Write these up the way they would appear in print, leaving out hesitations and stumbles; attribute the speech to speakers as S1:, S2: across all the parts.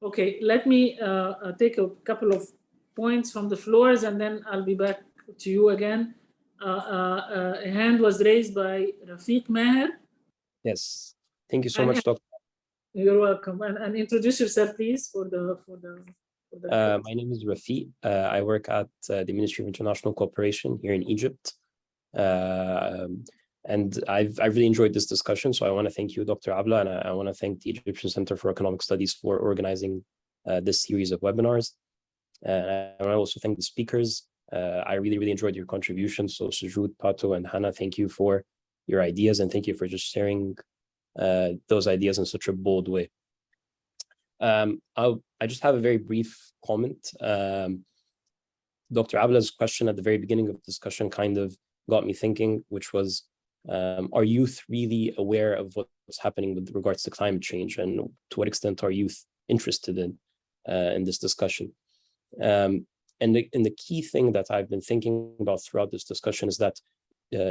S1: Okay, let me take a couple of points from the floors, and then I'll be back to you again. A hand was raised by Rafiq Maher.
S2: Yes, thank you so much, Dr.
S1: You're welcome. And introduce yourself, please, for the
S2: my name is Rafiq. I work at the Ministry of International Cooperation here in Egypt. And I've really enjoyed this discussion. So I want to thank you, Dr. Abla, and I want to thank the Egyptian Center for Economic Studies for organizing this series of webinars. I want to also thank the speakers. I really enjoyed your contributions. So Sojoud, Pato, and Hanae, thank you for your ideas, and thank you for just sharing those ideas in such a bold way. I just have a very brief comment. Dr. Abla's question at the very beginning of the discussion kind of got me thinking, which was, are youth really aware of what's happening with regards to climate change, and to what extent are youth interested in this discussion? And the key thing that I've been thinking about throughout this discussion is that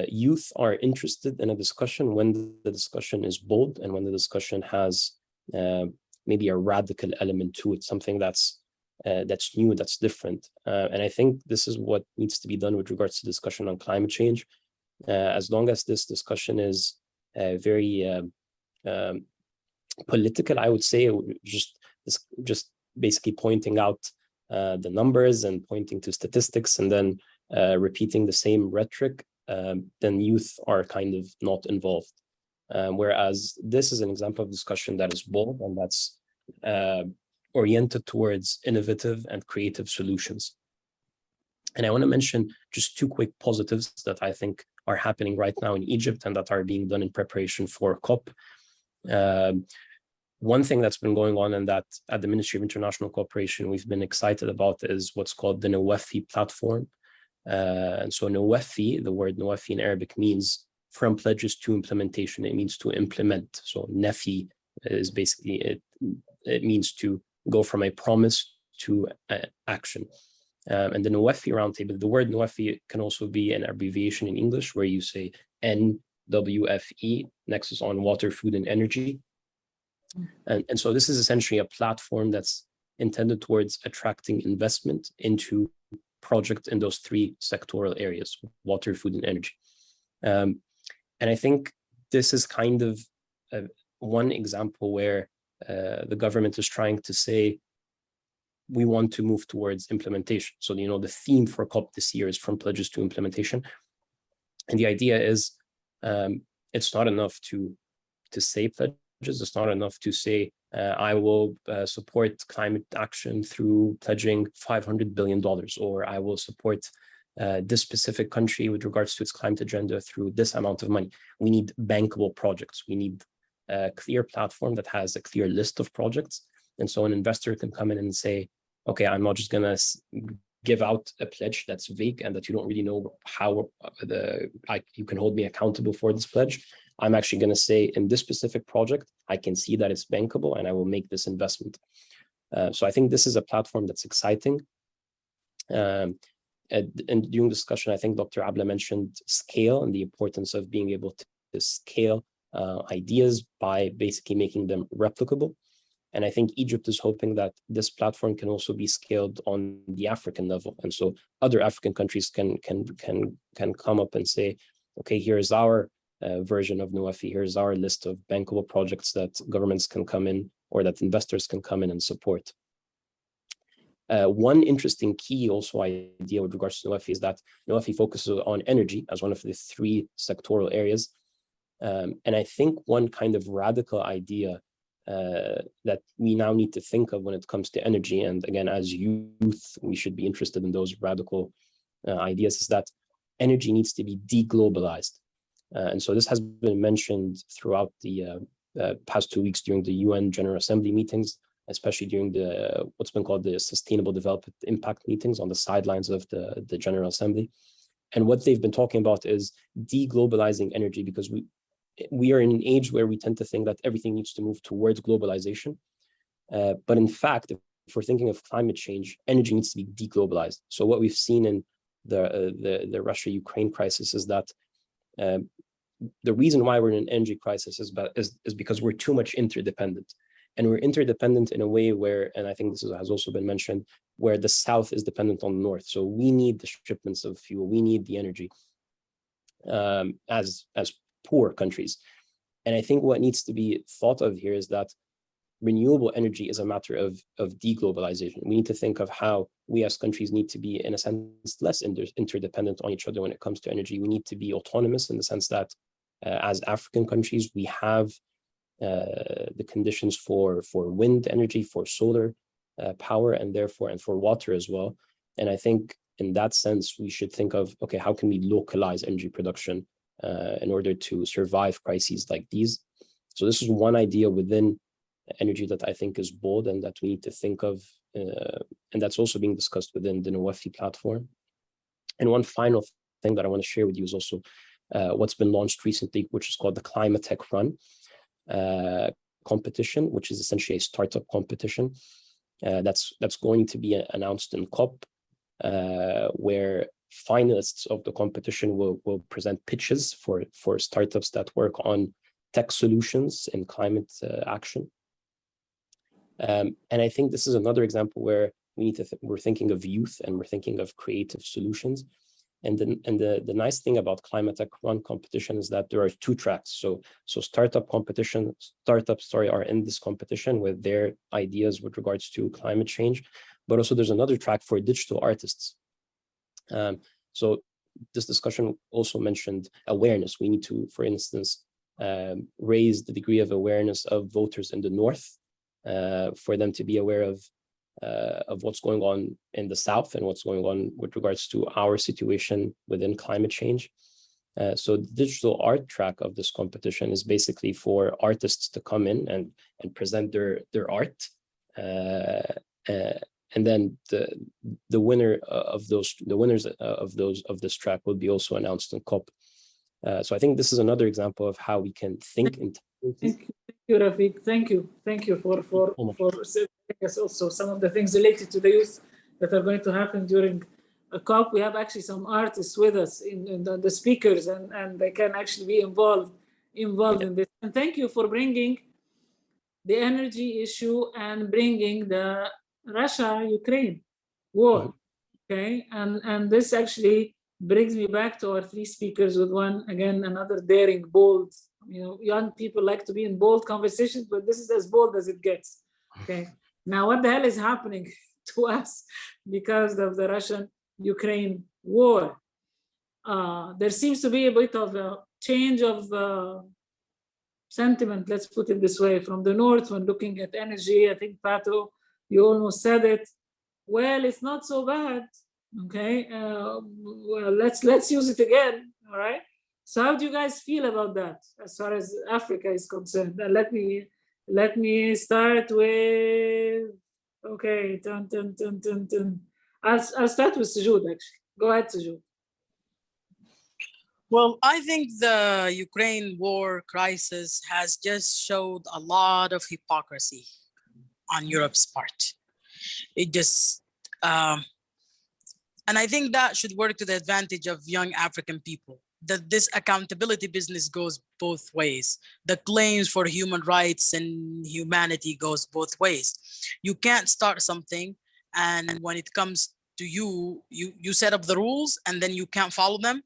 S2: youth are interested in a discussion when the discussion is bold and when the discussion has maybe a radical element to it, something that's new, that's different. And I think this is what needs to be done with regards to discussion on climate change. As long as this discussion is very political, I would say, just basically pointing out the numbers and pointing to statistics and then repeating the same rhetoric, then youth are kind of not involved. Whereas this is an example of discussion that is bold and that's oriented towards innovative and creative solutions. And I want to mention just two quick positives that I think are happening right now in Egypt and that are being done in preparation for COP. One thing that's been going on and that at the Ministry of International Cooperation we've been excited about is what's called the Nawafi platform. And so Nawafi, the word Nawafi in Arabic means from pledges to implementation. It means to implement. So Nafi is basically, it means to go from a promise to action. And the Nawafi roundtable, the word Nawafi can also be an abbreviation in English where you say NWFE, Nexus on Water, Food, and Energy. And so this is essentially a platform that's intended towards attracting investment into projects in those three sectoral areas: water, food, and energy. And I think this is kind of one example where the government is trying to say, we want to move towards implementation. So, you know, the theme for COP this year is from pledges to implementation. And the idea is it's not enough to say pledges. It's not enough to say, I will support climate action through pledging $500 billion, or I will support this specific country with regards to its climate agenda through this amount of money. We need bankable projects. We need a clear platform that has a clear list of projects. And so an investor can come in and say, okay, I'm not just going to give out a pledge that's vague and that you don't really know how you can hold me accountable for this pledge. I'm actually going to say, in this specific project, I can see that it's bankable and I will make this investment. So I think this is a platform that's exciting. And during the discussion, I think Dr. Abla mentioned scale and the importance of being able to scale ideas by basically making them replicable. And I think Egypt is hoping that this platform can also be scaled on the African level. And so other African countries can come up and say, okay, here's our version of Nawafi, here's our list of bankable projects that governments can come in or that investors can come in and support. One interesting key also idea with regards to Nawafi is that Nawafi focuses on energy as one of the three sectoral areas. And I think one kind of radical idea that we now need to think of when it comes to energy, and again, as youth, we should be interested in those radical ideas, is that energy needs to be deglobalized. And so this has been mentioned throughout the past 2 weeks during the UN General Assembly meetings, especially during the what's been called the Sustainable Development Impact meetings on the sidelines of the General Assembly. And what they've been talking about is deglobalizing energy, because we are in an age where we tend to think that everything needs to move towards globalization. But in fact, if we're thinking of climate change, energy needs to be deglobalized. So what we've seen in the Russia-Ukraine crisis is that the reason why we're in an energy crisis is because we're too much interdependent. And we're interdependent in a way where, and I think this has also been mentioned, where the South is dependent on the North. So we need the shipments of fuel, we need the energy as poor countries. And I think what needs to be thought of here is that renewable energy is a matter of deglobalization. We need to think of how we as countries need to be, in a sense, less interdependent on each other when it comes to energy. We need to be autonomous in the sense that as African countries, we have the conditions for wind energy, for solar power, and therefore, and for water as well. And I think in that sense, we should think of, okay, how can we localize energy production in order to survive crises like these? So this is one idea within energy that I think is bold and that we need to think of, and that's also being discussed within the Nawafi platform. And one final thing that I want to share with you is also what's been launched recently, which is called the Climate Tech Run competition, which is essentially a startup competition that's going to be announced in COP, where finalists of the competition will present pitches for startups that work on tech solutions in climate action. And I think this is another example where we need to we're thinking of youth and we're thinking of creative solutions. And the nice thing about Climate Tech Run competition is that there are two tracks. So startups are in this competition with their ideas with regards to climate change, but also there's another track for digital artists. So this discussion also mentioned awareness. We need to, for instance, raise the degree of awareness of voters in the North for them to be aware of what's going on in the South and what's going on with regards to our situation within climate change. So the digital art track of this competition is basically for artists to come in and present their art. And then the winners of this track will be also announced in COP. So I think this is another example of how we can think in.
S1: Thank you, Rafiq. Thank you for telling us also some of the things related to the youth that are going to happen during a COP. We have actually some artists with us in the speakers, and they can actually be involved in this. And thank you for bringing the energy issue and bringing the Russia-Ukraine war. Okay, and this actually brings me back to our three speakers with another daring, bold. Young people like to be in bold conversations, but this is as bold as it gets. Okay, now what the hell is happening to us because of the Russian-Ukraine war? There seems to be a bit of a change of sentiment, let's put it this way, from the North when looking at energy. I think, Pato, you almost said it. Well, it's not so bad. Okay, well, let's use it again. All right. So how do you guys feel about that as far as Africa is concerned? Let me start with, okay, I'll start with Sojoud, actually. Go ahead, Sojoud.
S3: Well, I think the Ukraine war crisis has just showed a lot of hypocrisy on Europe's part. It just, and I think that should work to the advantage of young African people. That this accountability business goes both ways. The claims for human rights and humanity goes both ways. You can't start something, and when it comes to you set up the rules and then you can't follow them.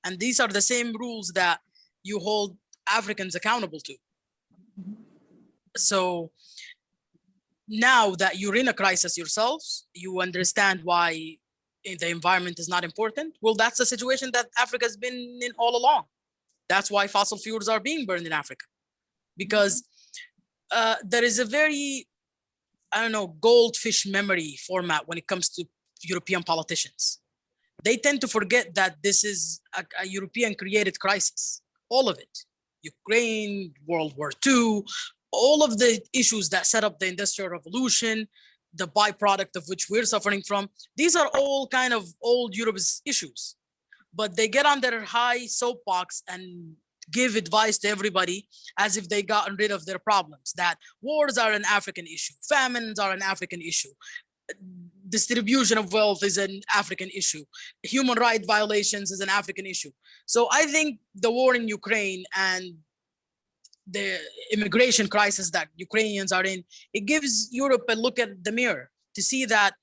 S3: And these are the same rules that you hold Africans accountable to. So now that you're in a crisis yourselves, you understand why the environment is not important. Well, that's the situation that Africa's been in all along. That's why fossil fuels are being burned in Africa, because there is a very, goldfish memory format when it comes to European politicians. They tend to forget that this is a European created crisis, all of it. Ukraine, World War II, all of the issues that set up the Industrial Revolution, the byproduct of which we're suffering from. These are all kind of old Europe's issues, but they get on their high soapbox and give advice to everybody as if they gotten rid of their problems, that wars are an African issue, famines are an African issue, distribution of wealth is an African issue, human rights violations is an African issue. So I think the war in Ukraine and the immigration crisis that Ukrainians are in, it gives Europe a look at the mirror to see that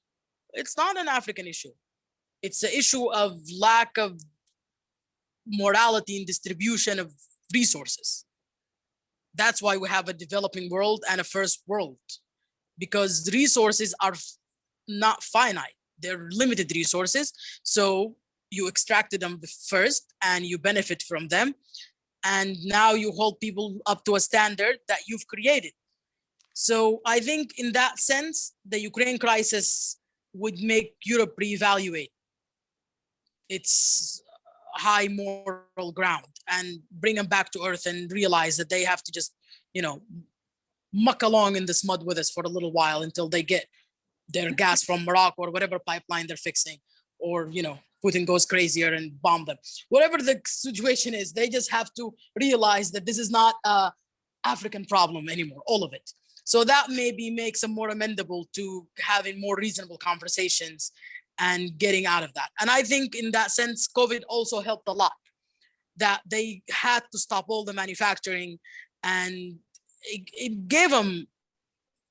S3: it's not an African issue. It's an issue of lack of morality in distribution of resources. That's why we have a developing world and a first world, because the resources are not finite. They're limited resources. So you extracted them first and you benefit from them. And now you hold people up to a standard that you've created. So I think in that sense, the Ukraine crisis would make Europe reevaluate its high moral ground and bring them back to earth and realize that they have to just, muck along in this mud with us for a little while until they get their gas from Morocco or whatever pipeline they're fixing, or, Putin goes crazier and bomb them. Whatever the situation is, they just have to realize that this is not an African problem anymore, all of it. So that maybe makes them more amenable to having more reasonable conversations and getting out of that. And I think in that sense, COVID also helped a lot, that they had to stop all the manufacturing, and it gave them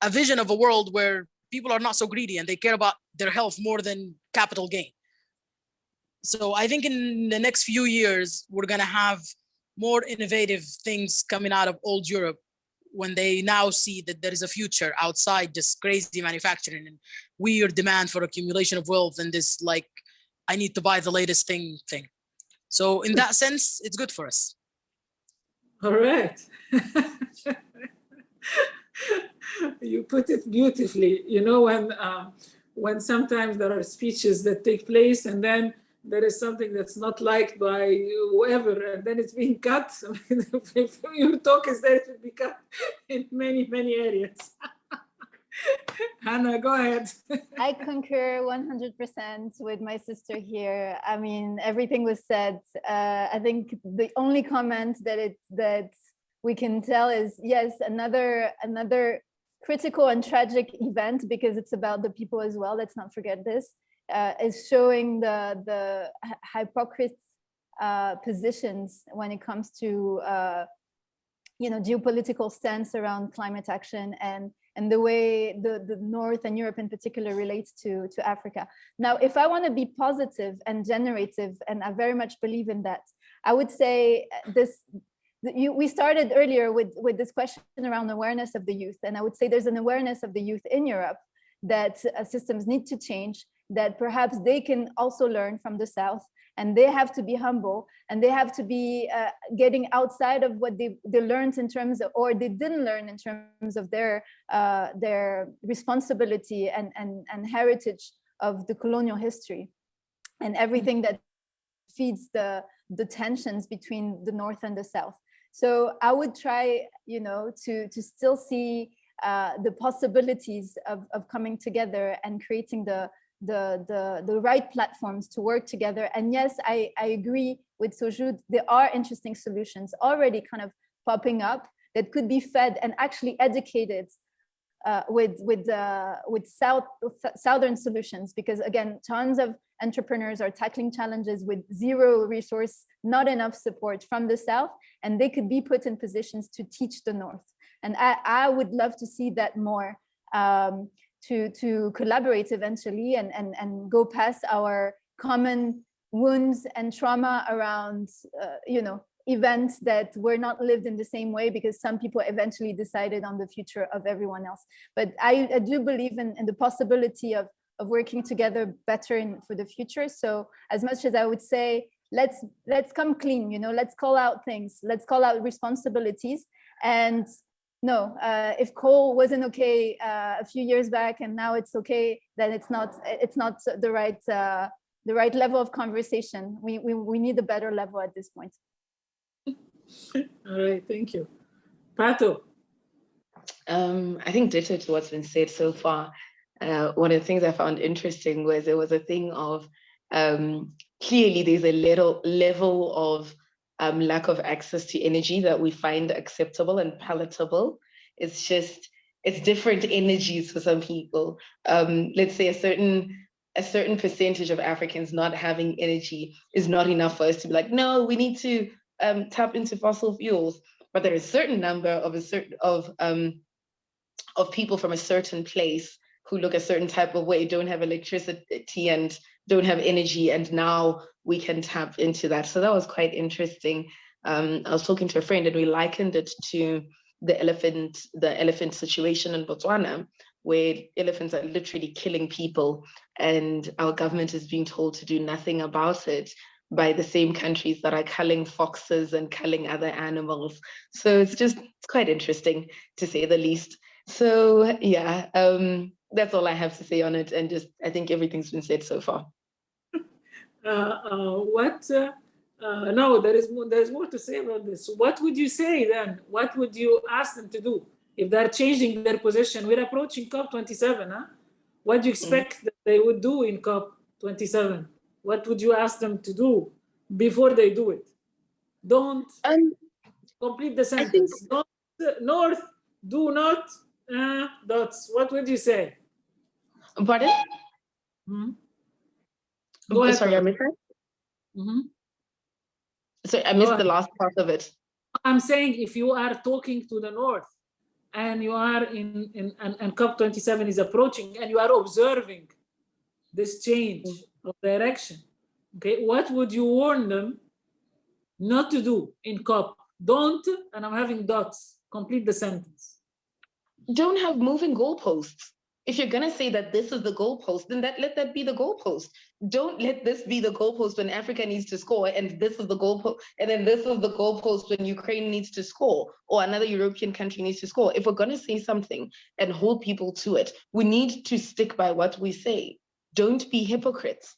S3: a vision of a world where people are not so greedy and they care about their health more than capital gain. So I think in the next few years, we're going to have more innovative things coming out of old Europe when they now see that there is a future outside just crazy manufacturing and weird demand for accumulation of wealth and this, like, I need to buy the latest thing. So in that sense, it's good for us.
S1: All right. You put it beautifully. When sometimes there are speeches that take place and then there is something that's not liked by whoever, and then it's being cut. If your talk is there, it will be cut in many, many areas. Hannah, go ahead.
S4: I concur 100% with my sister here. I mean, everything was said. I think the only comment that we can tell is, yes, another critical and tragic event, because it's about the people as well. Let's not forget this. Is showing the hypocrite positions when it comes to geopolitical stance around climate action and the way the North and Europe in particular relates to Africa. Now, if I want to be positive and generative, and I very much believe in that, I would say we started earlier with this question around awareness of the youth, and I would say there's an awareness of the youth in Europe that systems need to change, that perhaps they can also learn from the South, and they have to be humble, and they have to be getting outside of what they learned in terms of, or they didn't learn in terms of their responsibility and heritage of the colonial history and everything that feeds the tensions between the North and the South. So I would try, to still see the possibilities of coming together and creating the right platforms to work together. And yes, I agree with Sojoud. There are interesting solutions already kind of popping up that could be fed and actually educated with southern solutions, because again, tons of entrepreneurs are tackling challenges with zero resource, not enough support from the South, and they could be put in positions to teach the North. And I would love to see that more, to collaborate eventually and go past our common wounds and trauma around, events that were not lived in the same way, because some people eventually decided on the future of everyone else. But I do believe in the possibility of working together better for the future. So as much as I would say, let's come clean, let's call out things, let's call out responsibilities. And no, if coal wasn't okay a few years back and now it's okay, then it's not the right level of conversation. We need a better level at this point.
S1: All right, thank you. Pato.
S5: I think ditto to what's been said so far. One of the things I found interesting was there was a thing of clearly there's a little level of lack of access to energy that we find acceptable and palatable. It's different energies for some people. Let's say a certain percentage of Africans not having energy is not enough for us to be like, no, we need to tap into fossil fuels. but there is a certain number of people from a certain place who look a certain type of way, don't have electricity and don't have energy, and now we can tap into that. So that was quite interesting. I was talking to a friend and we likened it to the elephant situation in Botswana, where elephants are literally killing people and our government is being told to do nothing about it by the same countries that are culling foxes and culling other animals. So it's quite interesting, to say the least. So yeah, that's all I have to say on it, and I think everything's been said so far.
S1: No, there's more to say about this. What would you say then? What would you ask them to do if they're changing their position? We're approaching COP27, huh? What do you expect that they would do in COP27? What would you ask them to do before they do it? Don't complete the sentence. Don't, North, do not, dots. What would you say?
S5: Pardon?
S1: Go ahead.
S5: Sorry, I missed that. Sorry, I missed the last part of it.
S1: I'm saying if you are talking to the North and you are and COP27 is approaching and you are observing this change of direction, okay, what would you warn them not to do in COP? Don't, and I'm having dots, complete the sentence.
S5: Don't have moving goalposts. If you're going to say that this is the goalpost, then let that be the goalpost. Don't let this be the goalpost when Africa needs to score, and this is the goalpost, and then this is the goalpost when Ukraine needs to score, or another European country needs to score. If we're going to say something and hold people to it, we need to stick by what we say. Don't be hypocrites.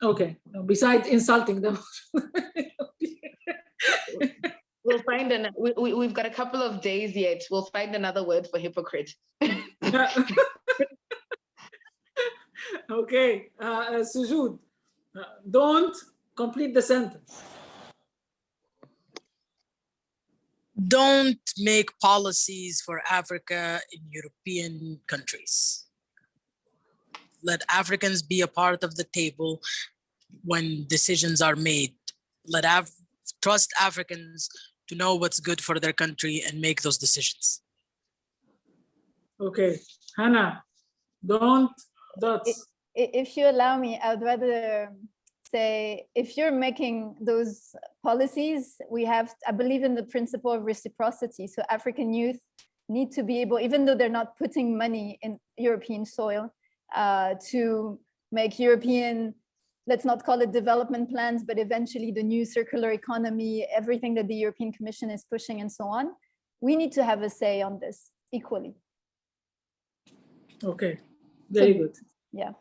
S1: Okay, besides insulting them.
S5: We'll find we've got a couple of days yet. We'll find another word for hypocrite.
S1: Okay, Sojoud, don't complete the sentence.
S3: Don't make policies for Africa in European countries. Let Africans be a part of the table when decisions are made. Trust Africans to know what's good for their country and make those decisions.
S1: Okay, Hannah, don't dots.
S4: If you allow me, I would rather say, if you're making those policies, I believe in the principle of reciprocity. So African youth need to be able, even though they're not putting money in European soil, to make European, let's not call it development plans, but eventually the new circular economy, everything that the European Commission is pushing and so on. We need to have a say on this equally.
S1: Okay, very good.
S4: Yeah.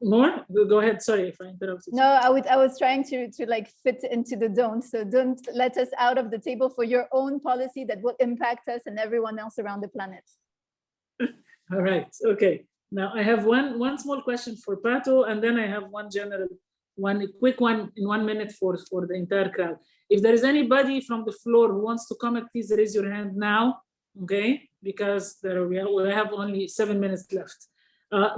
S1: More? Go ahead. Sorry if I interrupted.
S4: No, I was trying to like fit into the don't. So don't let us out of the table for your own policy that will impact us and everyone else around the planet.
S1: All right. Okay. Now I have one small question for Pato, and then I have one quick one in 1 minute for the entire crowd. If there is anybody from the floor who wants to comment, please raise your hand now. Okay, because we have only 7 minutes left.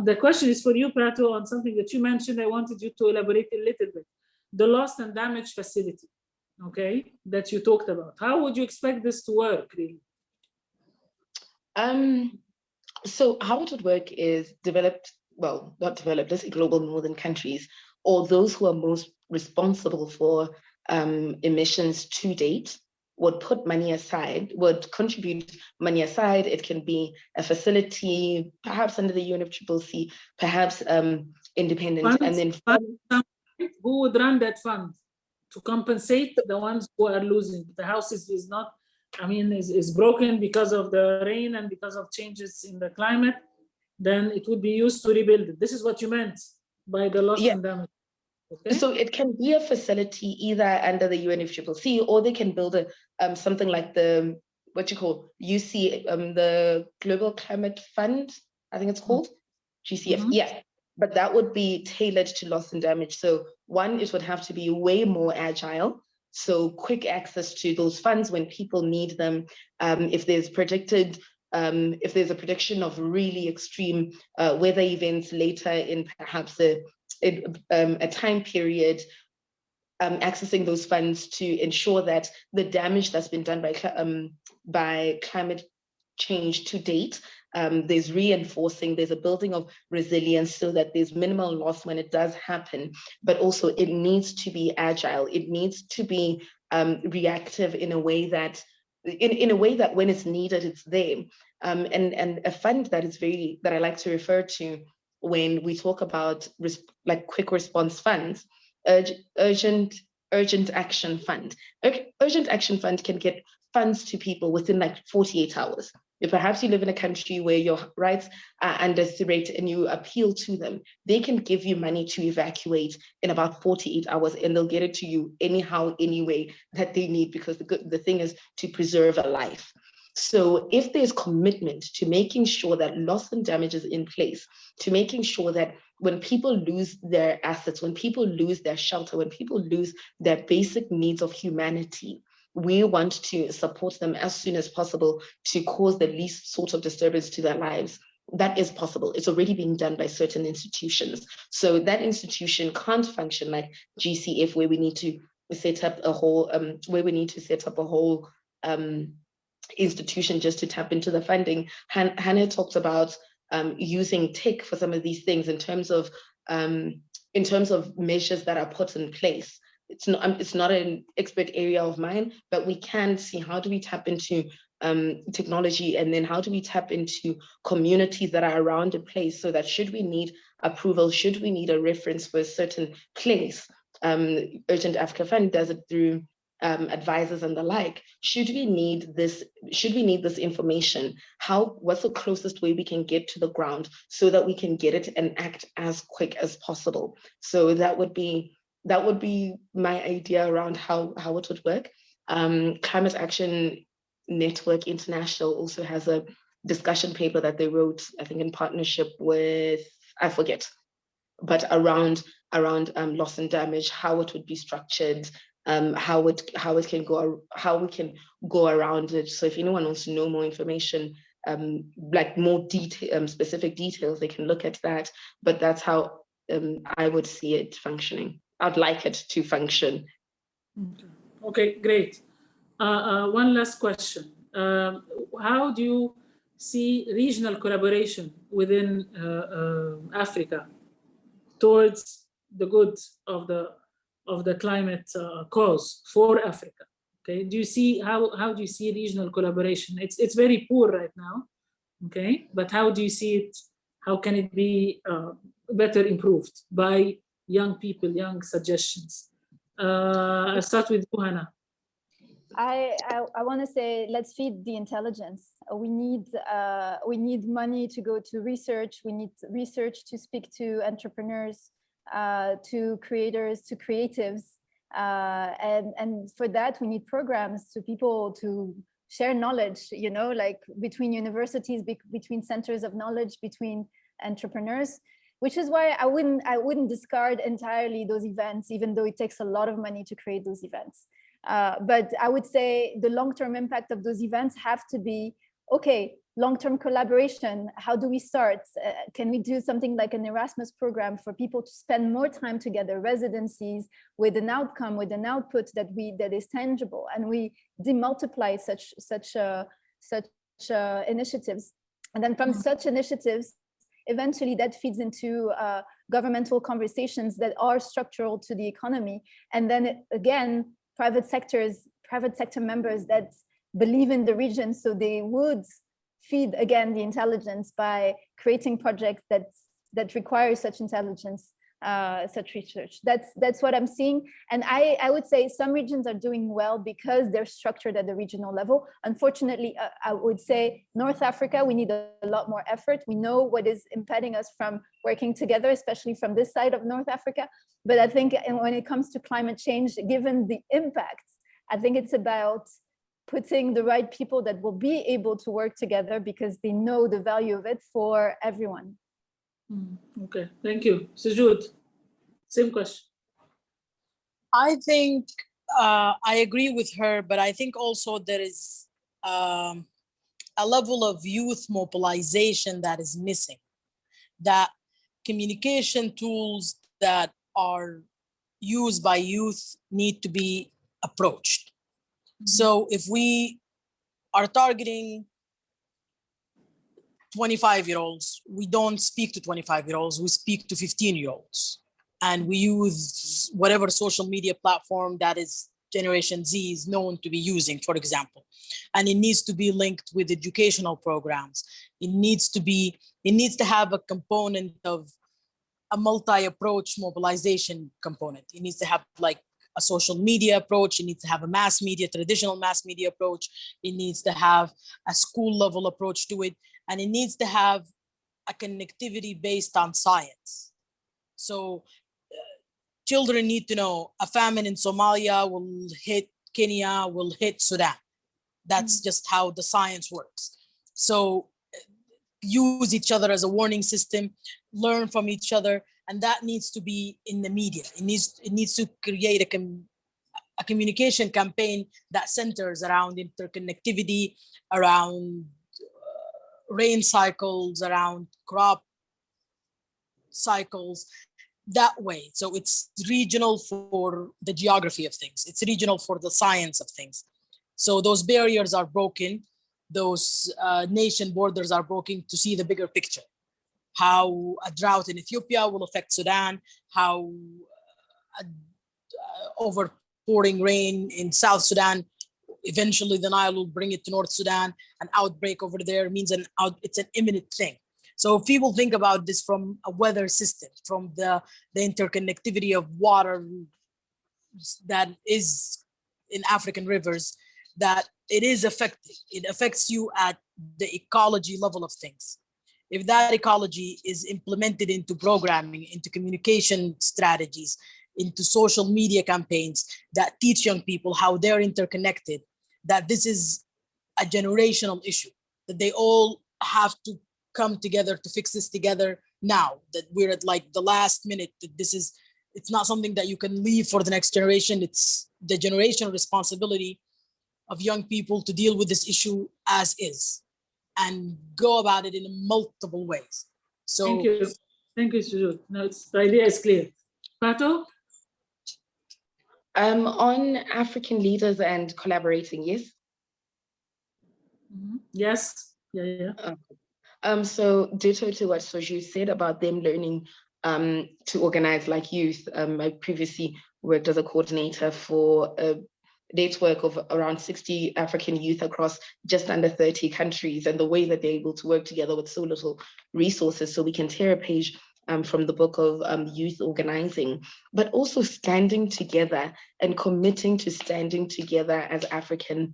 S1: The question is for you, Pato, on something that you mentioned. I wanted you to elaborate a little bit. The lost and damaged facility, okay, that you talked about. How would you expect this to work, really?
S5: So how it would work is let's say global northern countries, or those who are most responsible for emissions to date, would put money aside, would contribute money aside. It can be a facility, perhaps under the UNFCCC, perhaps independent,
S1: funds,
S5: and then
S1: who would run that fund to compensate the ones who are losing? The house is not, I mean, is broken because of the rain and because of changes in the climate. Then it would be used to rebuild it. This is what you meant by the loss and damage. Okay.
S5: So it can be a facility either under the UNFCCC, or they can build something like the the Global Climate Fund, I think it's called GCF. Yeah, but that would be tailored to loss and damage. So one, it would have to be way more agile, so quick access to those funds when people need them. If there's a prediction of really extreme weather events later in perhaps a time period, accessing those funds to ensure that the damage that's been done by climate change to date, there's reinforcing, there's a building of resilience so that there's minimal loss when it does happen, but also it needs to be agile. It needs to be reactive in a way that when it's needed, it's there. And a fund that I like to refer to when we talk about like quick response funds, urgent action fund. Urgent action fund can get funds to people within like 48 hours. If perhaps you live in a country where your rights are under threat and you appeal to them, they can give you money to evacuate in about 48 hours, and they'll get it to you anyhow, anyway that they need, because the thing is to preserve a life. So if there's commitment to making sure that loss and damage is in place, to making sure that when people lose their assets, when people lose their shelter, when people lose their basic needs of humanity, we want to support them as soon as possible to cause the least sort of disturbance to their lives. That is possible. It's already being done by certain institutions. So that institution can't function like GCF, where we need to set up a whole institution just to tap into the funding. Hanae talked about using tech for some of these things in terms of measures that are put in place. It's not an expert area of mine, but we can see how do we tap into technology, and then how do we tap into communities that are around a place, so that should we need approval, should we need a reference for a certain place, Urgent Africa Fund does it through advisors and the like. Should we need this information, what's the closest way we can get to the ground so that we can get it and act as quick as possible? So that would be my idea around how it would work. Climate Action Network International also has a discussion paper that they wrote, I think in partnership with, I forget, but around loss and damage, how it would be structured, how we can go around it. So if anyone wants to know more information, like more specific details, they can look at that. But that's how I would see it functioning. I'd like it to function.
S1: Okay, great. One last question. How do you see regional collaboration within Africa towards the good of the climate cause for Africa? Okay, do you see how do you see regional collaboration? It's very poor right now. Okay, but how do you see it? How can it be better improved by young people, young suggestions? I'll start with you, Hannah.
S4: I want to say, let's feed the intelligence. We need money to go to research. We need research to speak to entrepreneurs, to creators, to creatives. And for that, we need programs to people to share knowledge, like between universities, between centers of knowledge, between entrepreneurs, which is why I wouldn't discard entirely those events, even though it takes a lot of money to create those events. But I would say the long-term impact of those events have to be, okay, long-term collaboration. How do we start? Can we do something like an Erasmus program for people to spend more time together, residencies with an outcome, with an output that is tangible, and we demultiply such initiatives. And then from such initiatives, eventually that feeds into governmental conversations that are structural to the economy. And then again, private sector members that believe in the region, so they would feed again the intelligence by creating projects that require such intelligence, such research. That's what I'm seeing. And I would say some regions are doing well because they're structured at the regional level. Unfortunately, I would say North Africa, we need a lot more effort. We know what is impeding us from working together, especially from this side of North Africa. But I think when it comes to climate change, given the impacts, I think it's about putting the right people that will be able to work together because they know the value of it for everyone.
S1: Okay, thank you. Sojoud, same question.
S3: I think I agree with her, but I think also there is a level of youth mobilization that is missing. That communication tools that are used by youth need to be approached. So if we are targeting 25-year-olds, we don't speak to 25-year-olds, we speak to 15-year-olds. And we use whatever social media platform that is Generation Z is known to be using, for example. And it needs to be linked with educational programs. It needs to have a component of a multi-approach mobilization component. It needs to have like a social media approach. It needs to have a mass media, traditional mass media approach. It needs to have a school level approach to it. And it needs to have a connectivity based on science. So children need to know a famine in Somalia will hit Kenya, will hit Sudan. That's just how the science works. So use each other as a warning system, learn from each other, and that needs to be in the media. It needs to create a communication campaign that centers around interconnectivity, around rain cycles, around crop cycles, that way. So it's regional for the geography of things. It's regional for the science of things. So those barriers are broken. Those nation borders are broken to see the bigger picture. How a drought in Ethiopia will affect Sudan, how overpouring rain in South Sudan, eventually the Nile will bring it to North Sudan. An outbreak over there means it's an imminent thing. So if people think about this from a weather system, from the interconnectivity of water that is in African rivers, that it is affecting. It affects you at the ecology level of things. If that ecology is implemented into programming, into communication strategies, into social media campaigns that teach young people how they're interconnected, that this is a generational issue, that they all have to come together to fix this together now, that we're at like the last minute, that it's not something that you can leave for the next generation. It's the generational responsibility of young people to deal with this issue as is and go about it in multiple ways. So
S1: thank you, Sojoud. No, the idea is clear. Pato?
S5: On African leaders and collaborating, yes?
S1: Yes, yeah.
S5: So ditto to what Sojoud said about them learning to organize like youth. I previously worked as a coordinator for a network of around 60 African youth across just under 30 countries, and the way that they're able to work together with so little resources. So we can tear a page from the book of youth organizing, but also standing together and committing to standing together as African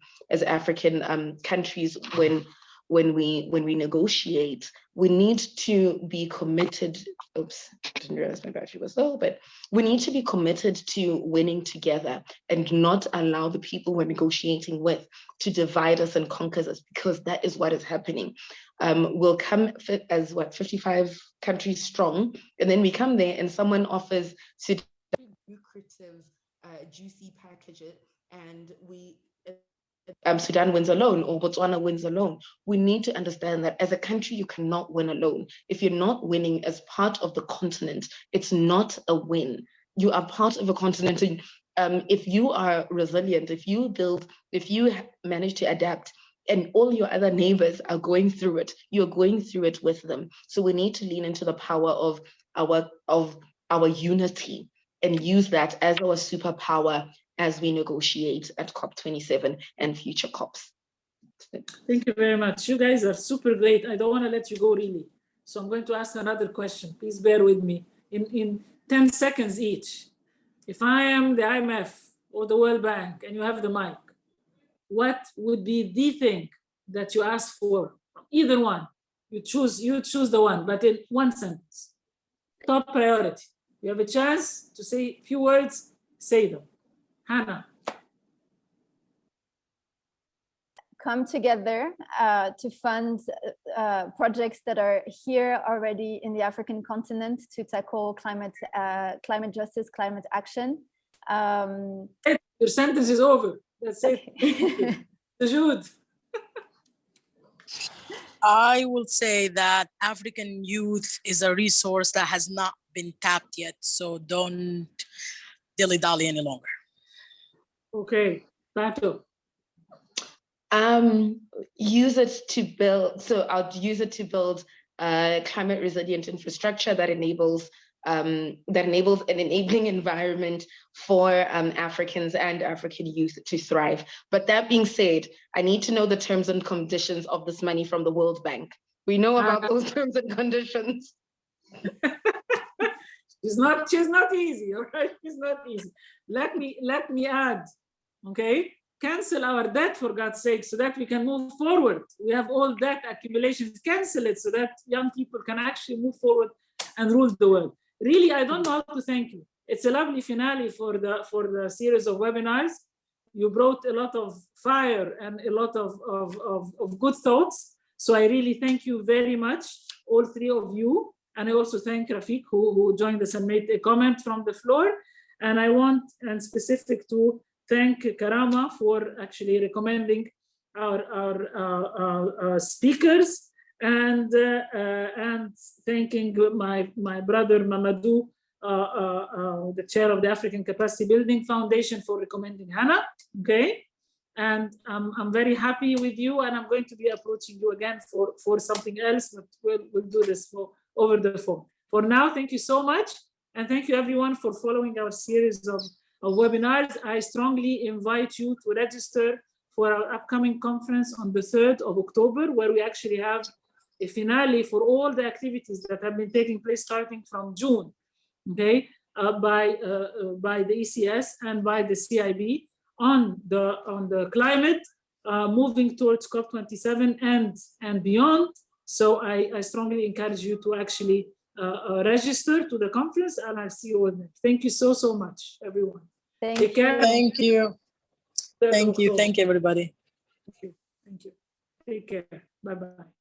S5: countries when we negotiate. We need to be committed. Oops, didn't realize my battery was low, but we need to be committed to winning together and not allow the people we're negotiating with to divide us and conquer us, because that is what is happening. We'll come as 55 countries strong, and then we come there and someone offers lucrative, juicy packages, and Sudan wins alone or Botswana wins alone. We need to understand that as a country, you cannot win alone. If you're not winning as part of the continent, it's not a win. You are part of a continent. If you are resilient, if you manage to adapt, and all your other neighbors are going through it, you're going through it with them. So we need to lean into the power of our unity and use that as our superpower as we negotiate at COP27 and future COPs.
S1: Thank you very much. You guys are super great. I don't want to let you go really. So I'm going to ask another question. Please bear with me. In 10 seconds each, if I am the IMF or the World Bank and you have the mic, what would be the thing that you ask for? Either one. You choose the one, but in one sentence. Top priority. You have a chance to say a few words, say them. Hannah.
S4: Come together to fund projects that are here already in the African continent to tackle climate justice, climate action.
S1: Your sentence is over. That's
S4: okay.
S1: it. Sojoud.
S3: I will say that African youth is a resource that has not been tapped yet. So don't dilly-dally any longer.
S1: Okay, Pato.
S5: Use it to build. So I'll use it to build climate resilient infrastructure that enables an enabling environment for Africans and African youth to thrive. But that being said, I need to know the terms and conditions of this money from the World Bank. We know about those terms and conditions.
S1: She's not easy, all right? It's not easy. Let me add, okay? Cancel our debt, for God's sake, so that we can move forward. We have all debt accumulations. Cancel it so that young people can actually move forward and rule the world. Really, I don't know how to thank you. It's a lovely finale for the series of webinars. You brought a lot of fire and a lot of good thoughts. So I really thank you very much, all three of you. And I also thank Rafiq who joined us and made a comment from the floor. And I want, and specific to thank Karama for actually recommending our speakers, and thanking my brother Mamadou, the chair of the African Capacity Building Foundation, for recommending Hanae. Okay, and I'm very happy with you, and I'm going to be approaching you again for something else, but we'll do this over the phone. For now, thank you so much, and thank you everyone for following our series of webinars. I strongly invite you to register for our upcoming conference on the 3rd of October, where we actually have a finale for all the activities that have been taking place starting from June, okay, by the ECES and by the CIB on the climate, moving towards COP27 and beyond. So I strongly encourage you to actually register to the conference, and I'll see you with it. Thank you so much, everyone.
S4: Take care.
S3: Thank you. Thank you. Thank you, everybody.
S1: Thank you. Take care. Bye-bye.